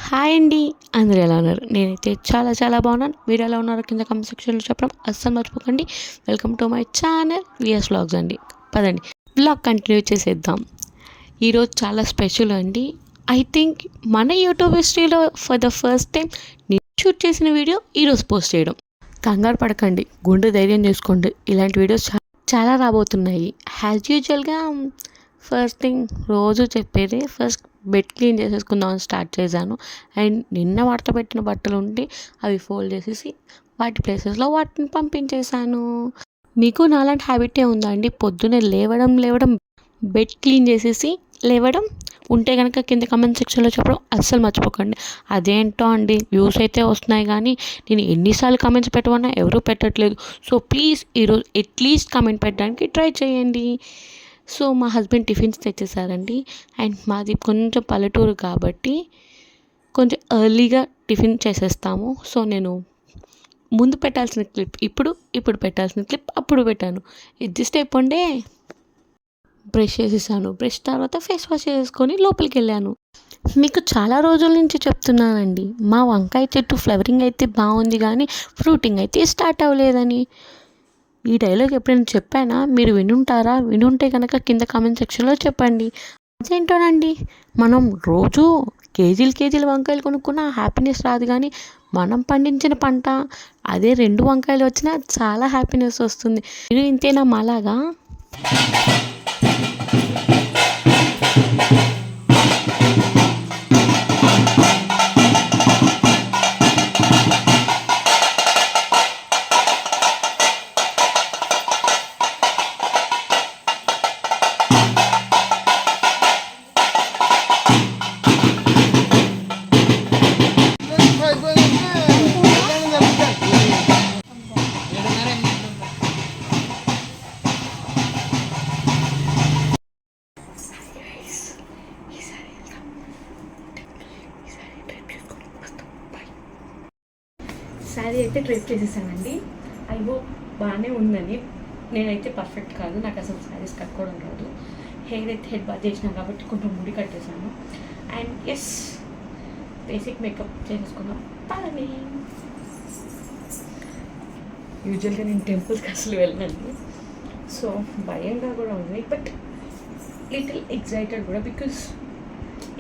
Hi అండి. అందరూ ఎలా ఉన్నారు? నేనైతే చాలా చాలా బాగున్నాను. మీరు ఎలా ఉన్నారో కింద కామెంట్ సెక్షన్లో చెప్పడం అస్సలు మర్చిపోకండి. Welcome to my channel VS vlogs అండి. పదండి వ్లాగ్ కంటిన్యూ చేసేద్దాం. ఈరోజు చాలా స్పెషల్ అండి. ఐ థింక్ మన యూట్యూబ్ హిస్టరీలో ఫర్ ద ఫస్ట్ టైం నేను షూట్ చేసిన వీడియో ఈరోజు పోస్ట్ చేయడం. కంగారు పడకండి, గుండె ధైర్యం చేసుకోండి. ఇలాంటి వీడియోస్ చాలా రాబోతున్నాయి. యాజ్ యూజువల్గా ఫస్ట్ థింగ్ రోజు చెప్పేది ఫస్ట్ బెడ్ క్లీన్ చేసేసుకుందామని స్టార్ట్ చేశాను. అండ్ నిన్న మడత పెట్టిన బట్టలు ఉంటే అవి ఫోల్డ్ చేసేసి వాటి ప్లేసెస్లో వాటిని పంపించేశాను. మీకు నాలాంటి హ్యాబిటే ఉందా అండి? పొద్దున్నే లేవడం బెడ్ క్లీన్ చేసేసి లేవడం ఉంటే కనుక కింద కమెంట్ సెక్షన్లో చెప్పడం అస్సలు మర్చిపోకండి. అదేంటో అండి, వ్యూస్ అయితే వస్తున్నాయి కానీ నేను ఎన్నిసార్లు కమెంట్స్ పెట్టమన్నా ఎవరూ పెట్టట్లేదు. సో ప్లీజ్ ఈరోజు అట్లీస్ట్ కమెంట్ పెట్టడానికి ట్రై చేయండి. సో మా హస్బెండ్ టిఫిన్స్ తెచ్చేసారండి. అండ్ మాది కొంచెం పల్లెటూరు కాబట్టి కొంచెం ఎర్లీగా టిఫిన్ చేసేస్తాము. సో నేను ముందు పెట్టాల్సిన క్లిప్ ఇప్పుడు పెట్టాల్సిన క్లిప్ అప్పుడు పెట్టాను. అడ్జస్ట్ అయిపోండే. బ్రష్ చేసేసాను. బ్రష్ తర్వాత ఫేస్ వాష్ చేసుకొని లోపలికి వెళ్ళాను. మీకు చాలా రోజుల నుంచి చెప్తున్నానండి, మా వంకాయ చెట్టు ఫ్లవరింగ్ అయితే బాగుంది కానీ ఫ్రూటింగ్ అయితే స్టార్ట్ అవ్వలేదని. ఈ డైలాగ్ ఎప్పుడైనా చెప్పానా? మీరు వినుంటారా? వినుంటే కనుక కింద కామెంట్ సెక్షన్లో చెప్పండి. అదేంటోనండి, మనం రోజు కేజీలు వంకాయలు కొనుక్కున్న హ్యాపీనెస్ రాదు కానీ మనం పండించిన పంట అదే 2 వంకాయలు వచ్చినా చాలా హ్యాపీనెస్ వస్తుంది. మీరు ఇంతేనా మాలాగా? శారీ అయితే డ్రైప్ చేసేసానండి. ఐ హోప్ బాగానే ఉందని. నేనైతే పర్ఫెక్ట్ కాదు, నాకు అసలు శారీస్ కట్టుకోవడం రాదు. హెయిర్ అయితే హెడ్ బాత్ చేసినా కాబట్టి కొంచెం ముడి కట్టేశాను. అండ్ ఎస్, బేసిక్ మేకప్ చేసేసుకున్నాం. పదని యూజువల్గా నేను టెంపుల్స్కి అసలు వెళ్ళనండి, సో భయంగా కూడా ఉంది. బట్ లిటిల్ ఎక్సైటెడ్ కూడా, బికాస్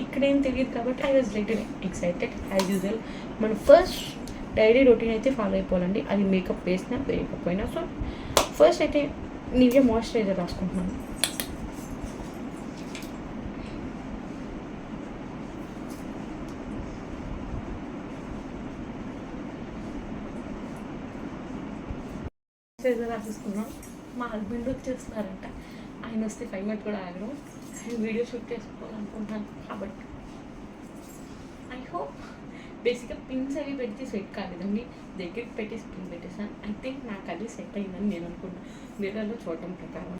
ఇక్కడేం తెలియదు కాబట్టి I was little excited. As usual మన ఫస్ట్ డైలీ రొటీన్ అయితే ఫాలో అయిపోవాలండి, అది మేకప్ వేసినా వేయకపోయినా. సో ఫస్ట్ అయితే నీవే మాయిశ్చరైజర్ రాసుకుంటున్నాను. మాయిశ్చరైజర్ రాసేసుకున్నాం. మా హస్బెండ్ వచ్చేస్తున్నారంట. ఆయన వస్తే 5 మినిట్స్ కూడా ఆగడం. వీడియో షూట్ చేసుకోవాలనుకుంటున్నాను కాబట్టి ఐ హోప్. బేసిక్గా పిన్స్ అవి పెడితే సెట్ కాలేదండి, దగ్గరికి పెట్టేసి పిన్ పెట్టేసాను. ఐ థింక్ నాకు అది సెట్ అయిందని నేను అనుకున్నాను మిర్రర్లో చూడటం ప్రకారం.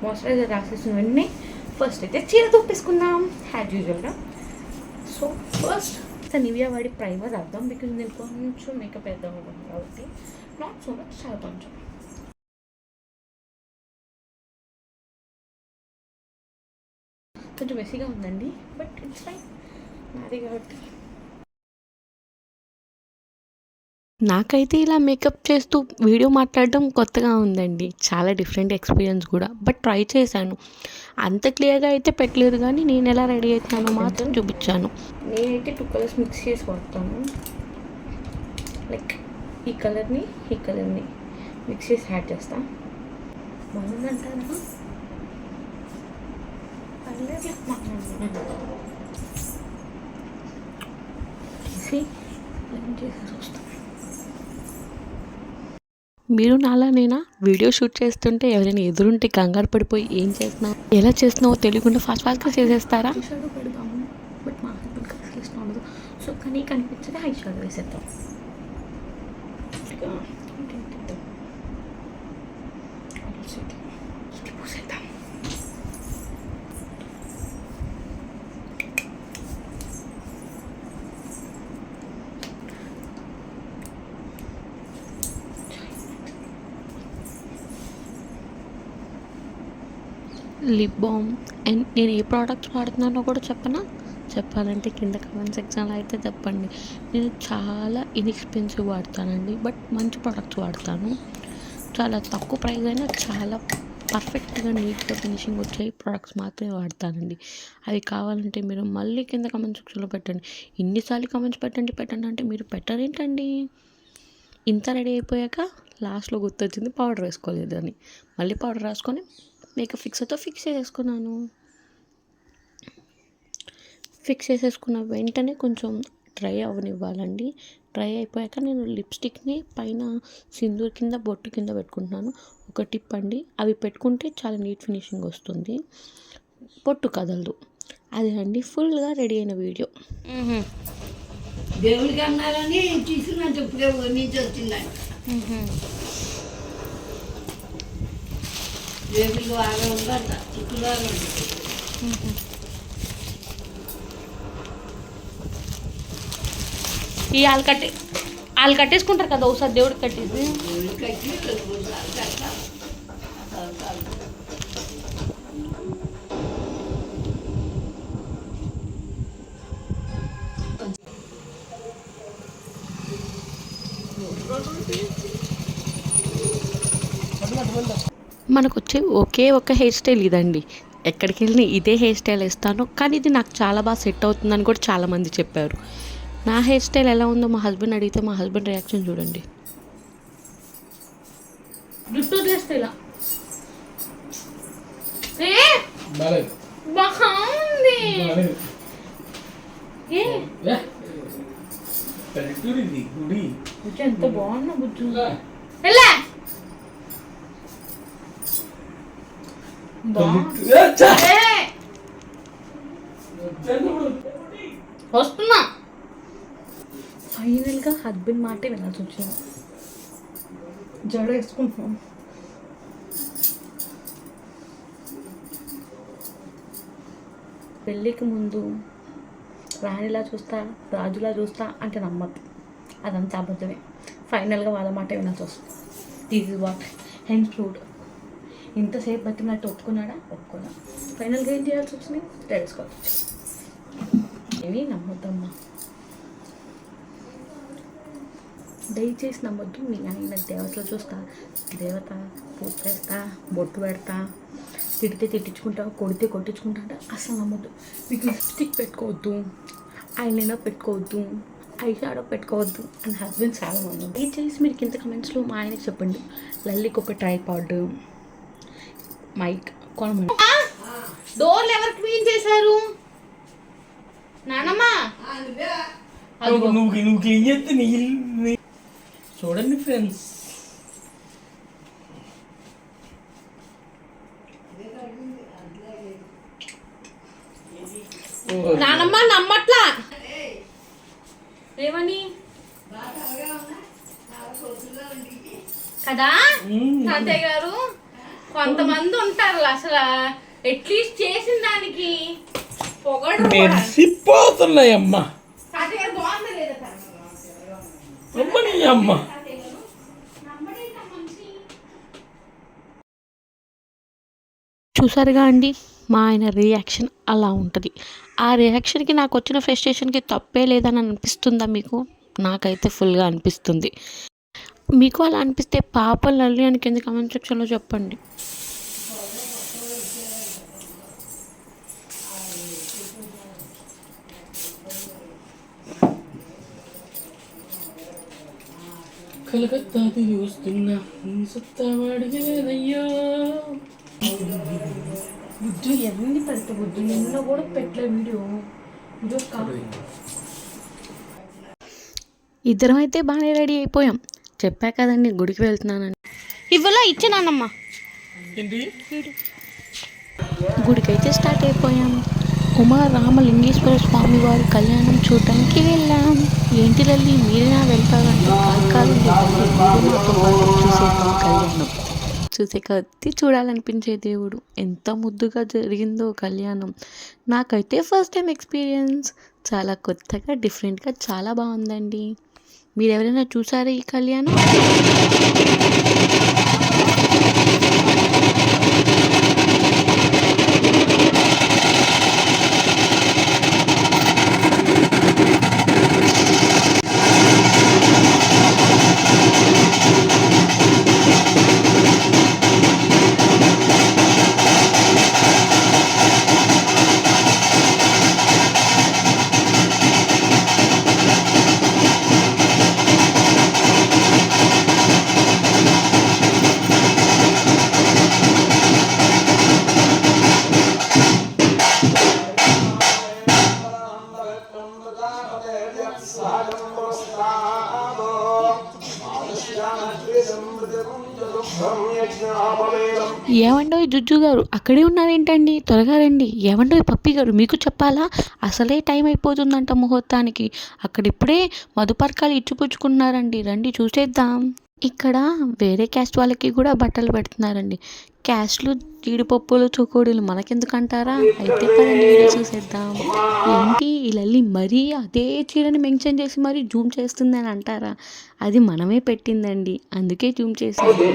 మాయిశ్చరైజర్ రాసేసిన వెంటనే ఫస్ట్ అయితే చీర తొప్పేసుకుందాం యాజ్ యూజువల్గా. సో ఫస్ట్ నివియా వాడి ప్రైమర్ రాద్దాం, బికాజ్ నేను కొంచెం మేకప్ వేద్దాం అనుకుంటున్నాను కాబట్టి. నాట్ సో మచ్, చాలా కొంచెం మెస్సీగా ఉందండి, బట్ ఇట్స్ ఫైన్, నాది కాబట్టి. నాకైతే ఇలా మేకప్ చేస్తూ వీడియో మాట్లాడడం కొత్తగా ఉందండి, చాలా డిఫరెంట్ ఎక్స్పీరియన్స్ కూడా. బట్ ట్రై చేశాను. అంత క్లియర్గా అయితే పెట్టలేదు కానీ నేను ఎలా రెడీ అవుతానో మాత్రం చూపించాను. నేనైతే 2 కలర్స్ మిక్స్ చేసి వాడతాను. లైక్ ఈ కలర్ని మిక్స్ చేసి యాడ్ చేస్తాను. బాగుందంటారా? మీరు నాలానేనా? వీడియో షూట్ చేస్తుంటే ఎవరైనా ఎదురుంటే కంగారు పడిపోయి ఏం చేస్తున్నావు, ఎలా చేస్తున్నావో తెలియకుండా ఫాస్ట్గా చేసేస్తారా? ఐ షాడో పెడదాము, బట్ మా హస్బెండ్కి అసలు ఇష్టం ఉండదు. సో కానీ కనిపించదే ఐ షాడో వేసేద్దాం. పూసేద్దాం. Lip balm. అండ్ నేను ఏ ప్రోడక్ట్స్ వాడుతున్నానో కూడా చెప్పనా? చెప్పాలంటే కింద కామెంట్ సెక్షన్లో అయితే చెప్పండి. నేను చాలా ఇన్ఎక్స్పెన్సివ్ వాడతానండి, బట్ మంచి ప్రొడక్ట్స్ వాడతాను. చాలా తక్కువ ప్రైస్ అయినా చాలా పర్ఫెక్ట్గా నీట్గా ఫినిషింగ్ వచ్చే ప్రొడక్ట్స్ మాత్రమే వాడతానండి. అవి కావాలంటే మీరు మళ్ళీ కింద కామెంట్ సెక్షన్లో పెట్టండి. ఇన్నిసార్లు కామెంట్స్ పెట్టండి అంటే మీరు పెట్టరేంటండి? ఇంత రెడీ అయిపోయాక లాస్ట్లో గుర్తొచ్చింది పౌడర్ వేసుకోలేదు అని. మళ్ళీ పౌడర్ రాసుకొని మేకప్ ఫిక్సర్తో ఫిక్స్ చేసేసుకున్నాను. ఫిక్స్ చేసేసుకున్న వెంటనే కొంచెం డ్రై అవ్వనివ్వాలండి. డ్రై అయిపోయాక నేను లిప్స్టిక్ని పైన సింధూర్ కింద బొట్టు కింద పెట్టుకుంటున్నాను. ఒక టిప్ అండి, అవి పెట్టుకుంటే చాలా నీట్ ఫినిషింగ్ వస్తుంది, బొట్టు కదలదు. అదే అండి ఫుల్గా రెడీ అయిన వీడియో. దేవుడికి అన్నారని తీసుకున్నా చెప్పుడే నుంచి వచ్చిందండి. దేవుడికి బాగా ఉందంట, శుక్రవారం ఈ వాళ్ళు కట్టేసుకుంటారు కదా ఒకసారి దేవుడికి కట్టేసి. దేవుడికి కట్టి కట్ట మనకు వచ్చే ఒకే ఒక హెయిర్ స్టైల్ ఇదండి. ఎక్కడికి వెళ్ళినా ఇదే హెయిర్ స్టైల్ వేస్తాను, కానీ ఇది నాకు చాలా బాగా సెట్ అవుతుందని కూడా చాలామంది చెప్పారు. నా హెయిర్ స్టైల్ ఎలా ఉందో మా హస్బెండ్ అడిగితే మా హస్బెండ్ రియాక్షన్ చూడండి. జుట్టు స్టైల్ బాగుంది. ఎంత బాగున్నా బుజ్జు. వస్తున్నా. ఫైనల్గా హస్బెండ్ మాటే వినాల్సి వచ్చింది. జడ వేసుకుంటున్నాం. పెళ్ళికి ముందు రాణిలా చూస్తా రాజులా చూస్తా అంటే నమ్మద్దు, అదంతా అబద్ధమే. ఫైనల్గా వాళ్ళ మాటే వినాల్సి వస్తుంది. This is what hence fruit. ఇంతసేపు బతిమలాంటి ఒప్పుకున్నాడా? ఒప్పుకున్నా. ఫైనల్గా ఏం చేయాల్సి వచ్చింది? తెలుసుకోవచ్చు. ఏమీ నమ్మొద్దమ్మా, దయచేసి నమ్మొద్దు. మీ ఆయన దేవతలో చూస్తా, దేవత పూజ చేస్తా, బొట్టు పెడతా, తిడితే తిట్టించుకుంటా, కొడితే కొట్టించుకుంటా అంటే అసలు నమ్మొద్దు. మీకు లిప్స్టిక్ పెట్టుకోవద్దు, ఐలైనర్ పెట్టుకోవద్దు, ఐ షాడో పెట్టుకోవద్దు అని హస్బెండ్ చాలా మంది. దయచేసి మీరు కింద కమెంట్స్లో మా ఆయనకి చెప్పండి. లల్లికి ఒక ట్రైపాడ్, మైక్ కొనమని. డోర్లు ఎవరు క్లీన్ చేశారు? నానమ్మా నువ్వు క్లీన్ చేస్తే నీ చూడండి ఫ్రెండ్స్. నానమ్మ నమ్మట్లా. ఏమని కదా తాతయ్య గారు? కొంతమంది ఉంటారు అసలు అట్లీస్ట్ చేసిన దానికి పొగడు. మెరిసిపోతున్నాయమ్మా. తాతయ్య గారు బాగుంది లేదా? అమ్మ చూసారుగా అండి, మా ఆయన రియాక్షన్ అలా ఉంటుంది. ఆ రియాక్షన్కి నాకు వచ్చిన ఫ్రస్ట్రేషన్కి తప్పే లేదని అనిపిస్తుందా మీకు? నాకైతే ఫుల్గా అనిపిస్తుంది. మీకు అలా అనిపిస్తే పాప లల్లి అని కింద కామెంట్ సెక్షన్లో చెప్పండి. కలకత్తా తిరిగి వస్తున్నా సత్తావాడిగేదయ్యో. బుద్ధు ఎన్ని పెడతా బుద్ధు, నిన్న కూడా పెట్టలే వీడియో. ఇద్దరం అయితే బాగానే రెడీ అయిపోయాం. చెప్పా కదండి గుడికి వెళ్తున్నానని. ఇవ్వలా ఇచ్చానమ్మా. గుడికైతే స్టార్ట్ అయిపోయాం. ఉమా రామలింగేశ్వర స్వామి వారి కళ్యాణం చూడటానికి వెళ్ళాం. ఏంటి లల్లి మీరేనా వెళ్తారంటే కాదు చూసేద్దాం కళ్యాణం. చూసే కొద్ది చూడాలనిపించే దేవుడు. ఎంత ముద్దుగా జరిగిందో కళ్యాణం. నాకైతే ఫస్ట్ టైం ఎక్స్పీరియన్స్. చాలా కొత్తగా డిఫరెంట్గా చాలా బాగుందండి. మీరు ఎవరైనా చూసారా ఈ కళ్యాణం? ఏమండోయ్ జుజ్జు గారు అక్కడే ఉన్నారేంటండి, త్వరగా రండి. ఏమండోయ్ పప్పి గారు మీకు చెప్పాలా, అసలే టైం అయిపోతుందంట ముహూర్తానికి. అక్కడిప్పుడే మధుపర్కాలు ఇచ్చిపుచ్చుకున్నారండి, రండి చూసేద్దాం. ఇక్కడ వేరే క్యాస్ట్ వాళ్ళకి కూడా బట్టలు పెడుతున్నారండి. క్యాస్ట్లు జీడిపప్పులు చుకోడీలు మనకెందుకు అంటారా, అయితే పదండి వీడియో చూసేద్దాం. ఏంటి ఈ లల్లి మరీ అదే చీరని మెన్షన్ చేసి మరీ జూమ్ చేస్తుంది అని అంటారా, అది మనమే పెట్టిందండి, అందుకే జూమ్ చేసింది.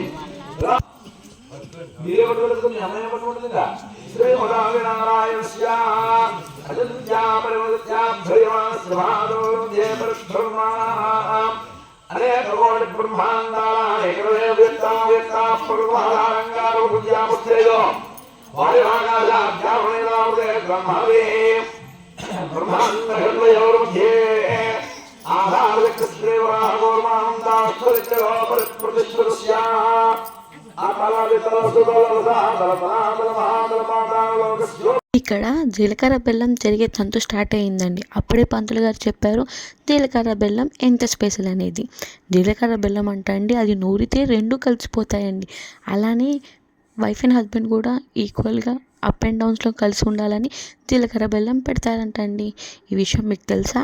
ఇక్కడ జీలకర్ర బెల్లం జరిగే తంతు స్టార్ట్ అయ్యిందండి. అప్పుడే పంతులు గారు చెప్పారు జీలకర్ర బెల్లం ఎంత స్పెషల్ అనేది. జీలకర్ర బెల్లం అంటండి అది నూరితే రెండు కలిసిపోతాయండి. అలానే వైఫ్ అండ్ హస్బెండ్ కూడా ఈక్వల్గా అప్ అండ్ డౌన్స్లో కలిసి ఉండాలని జీలకర్ర బెల్లం పెడతారంటండి. ఈ విషయం మీకు తెలుసా?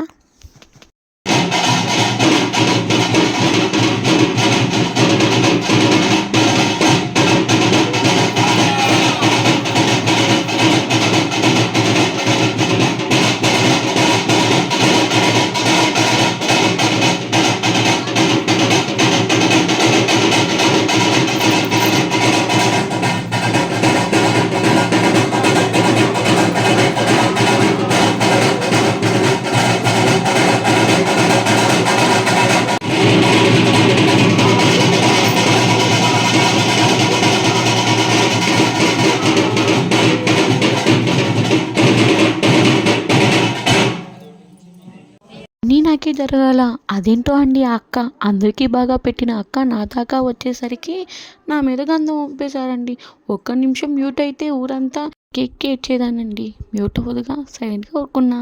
నాకే జరగాల, అదేంటో అండి. ఆ అక్క అందరికీ బాగా పెట్టిన అక్క నా దాకా వచ్చేసరికి నా మీద గంధం పంపేశారండి. ఒక్క నిమిషం మ్యూట్ అయితే ఊరంతా కేక్ ఇచ్చేదానండి. మ్యూట్ అవ్వదుగా సైలెంట్గా ఊరుకున్నా.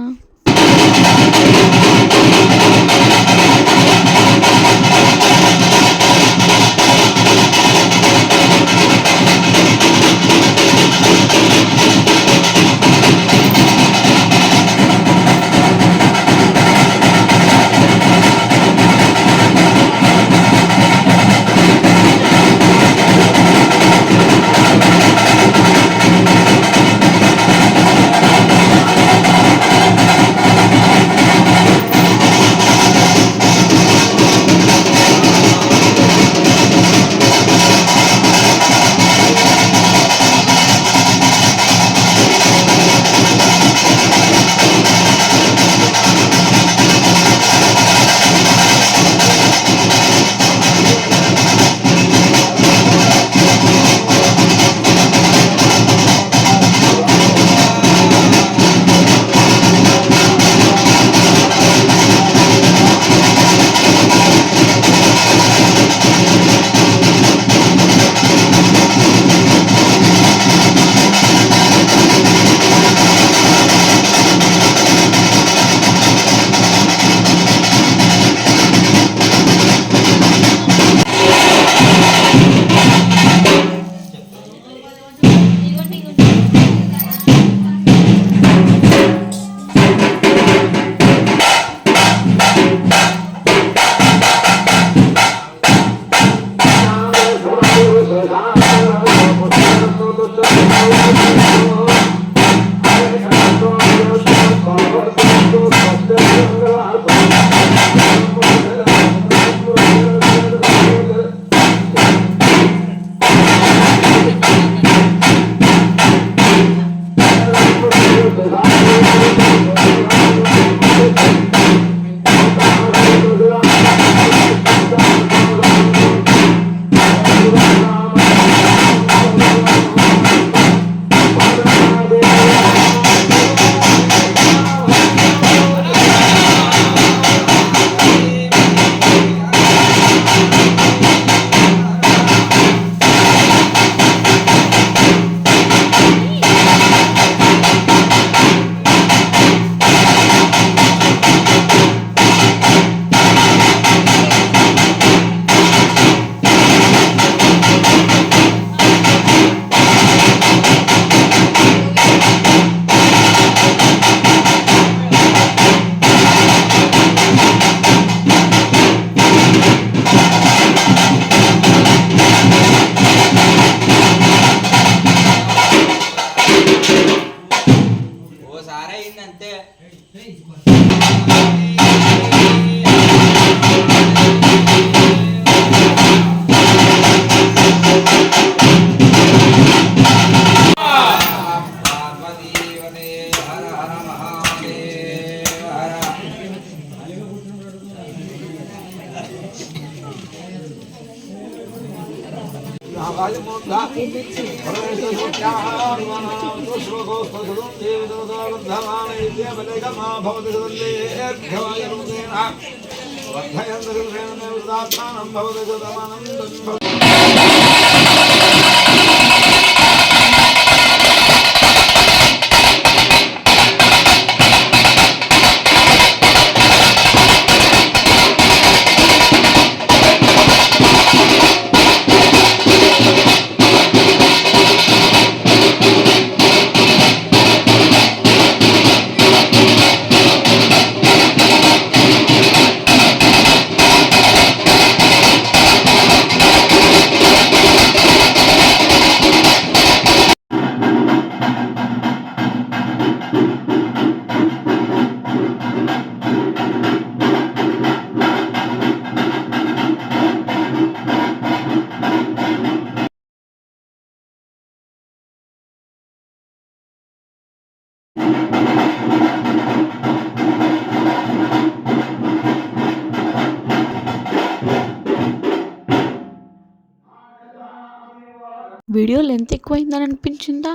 వీడియో లెంత్ ఎక్కువైందని అనిపించిందా?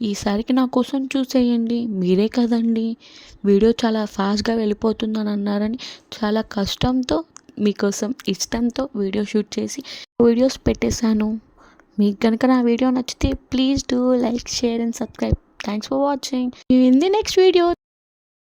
ఈసారికి నా కోసం చూసేయండి. మీరే కదండి వీడియో చాలా ఫాస్ట్గా వెళ్ళిపోతుందని అన్నారని చాలా కష్టంతో మీకోసం ఇష్టంతో వీడియో షూట్ చేసి వీడియోస్ పెట్టేశాను. మీకు కనుక నా వీడియో నచ్చితే please do like, share and subscribe. Thanks for watching. In the next video.